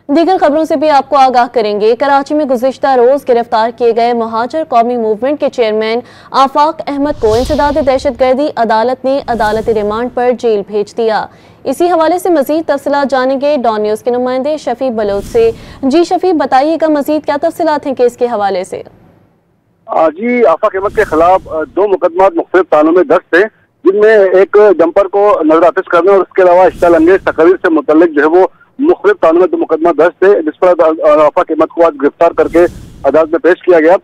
दीगर खबरों से भी आपको आगाह करेंगे। कराची में गुज़िश्ता रोज गिरफ्तार किए गए महाजर कौमी मूवमेंट के चेयरमैन आफाक अहमद को इंसदाद दहशतगर्दी अदालत ने अदालती रिमांड पर जेल भेज दिया। इसी हवाले से मजीद तफसीलात जानेंगे डॉन न्यूज के नुमाइंदे शफी बलोच से। जी शफी, बताइएगा मजीद क्या तफसीलात हैं केस के हवाले से। जी, आफाक अहमद के खिलाफ 2 मुकदमा मुख्तलिफ थानों में दर्ज थे, जिनमें एक जंपर को नजरआतिश करने और उसके अलावा इश्तियाल अंगेज तकरीर से मुतल्लिक जो है वो मुख्तलिफ थानों में 2 मुकदमा दर्ज थे, जिस पर आफाक अहमद को आज गिरफ्तार करके अदालत में पेश किया गया।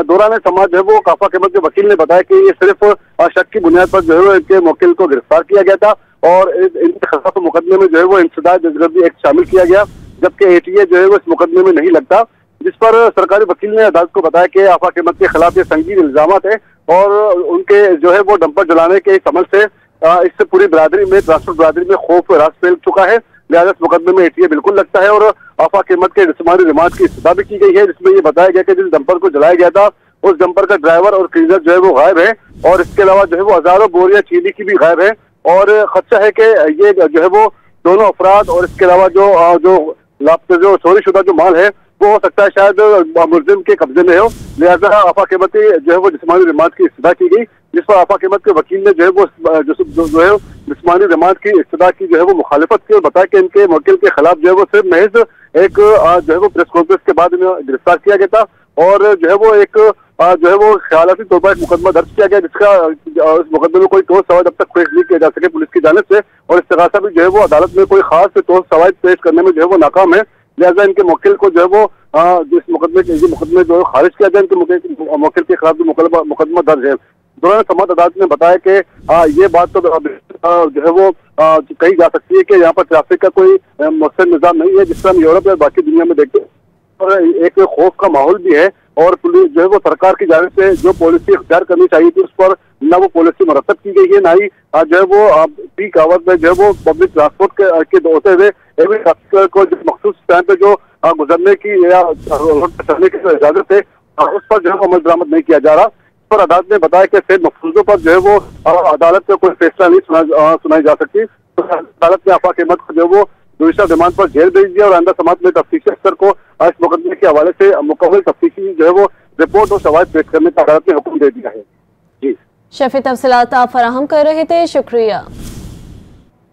दौरान समाज जो है वो आफाक अहमद के वकील ने बताया कि ये सिर्फ शक की बुनियाद पर जो है इनके मुवक्किल को गिरफ्तार किया गया था और इनके खिलाफ मुकदमे में जो है वो इंसदाद दहशतगर्दी एक्ट शामिल किया गया, जबकि एटीए जो है वो इस मुकदमे में नहीं लगता। जिस पर सरकारी वकील ने अदालत को बताया कि आफाक अहमद के खिलाफ ये संगीन इल्जामात है और उनके जो है वो डंपर जलाने के इस अमल से इससे पूरी बरादरी में, ट्रांसपोर्ट बरादरी में खौफ रास फैल चुका है, लिहाजा इस मुकदमे में एटीए बिल्कुल लगता है। और आफाक अहमद के जिस्मानी रिमांड की इस्तदा भी की गई है, जिसमें ये बताया गया कि जिस डंपर को जलाया गया था उस डंपर का ड्राइवर और क्लीनर जो है वो गायब है और इसके अलावा जो है वो हजारों बोरियां चीनी की भी गायब है और खदशा है कि ये जो है वो दोनों अफराद और इसके अलावा जो चोरीशुदा जो माल है वो हो सकता है शायद मुलजिम के कब्जे में हो, लिहाजा आफाक अहमद की जो है वो जिस्मानी रिमांड की इस्तदा की गई, जिस पर आफाक अहमद के वकील ने जो है वो जो है जिस्मानी रिमांड की इस्तदा की जो है वो मुखालिफत की और बताया कि इनके मुवक्किल के खिलाफ जो है वो सिर्फ महज एक जो है वो प्रेस कॉन्फ्रेंस के बाद इन्हें गिरफ्तार किया गया था और जो है वो एक जो है वो ख्यालाती तौर पर एक मुकदमा दर्ज किया गया, जिसका इस मुकदमे में कोई ठोस सवाल अब तक पेश नहीं किया जा सके पुलिस की जानिब से और इस्तिगासा भी जो है वो अदालत में कोई खास ठोस सवाल पेश करने में जो है वो नाकाम है, लिहाजा इनके मुवक्किल को जो है वो जिस मुकदमे जो है खारिज किया जाए, इनके मुवक्किल के खिलाफ जो मुकदमा दर्ज है। दौरान समाअत अदालत ने बताया कि ये बात तो जो है वो कही जा सकती है कि यहाँ पर ट्रैफिक का कोई मौसम निज़ाम नहीं है जिस तरह हम यूरोप या बाकी दुनिया में देखते हैं और एक खौफ का माहौल भी है और पुलिस जो है वो सरकार की जानिब से जो पॉलिसी इख्तियार करनी चाहिए थी उस पर न वो पॉलिसी मुरतब की गई है, ना ही जो है वो पीक आवर में जो है वो पब्लिक ट्रांसपोर्ट के होते हुए को मखसूस टाइम पे जो गुजरने की या चलने की इजाजत है उस पर जो है अमल दरामद नहीं किया जा रहा। इस पर अदालत ने बताया कि फिर मफसूजों पर जो है वो अदालत में कोई फैसला नहीं सुनाई जा सकती, तो अदालत ने आफाक अहमद को जो है वो जुडिशल रिमांड पर जेल भेज दिया और आइंदा समाअत में तफ्तीशी अफसर को इस मुकदमे के हवाले से मुकम्मल तफ्तीशी जो है वो रिपोर्ट और शवाहिद पेश करने का अदालत ने हुक्म दे दिया है। जी शफी, तफसीलात आप फराहम कर रहे थे, शुक्रिया।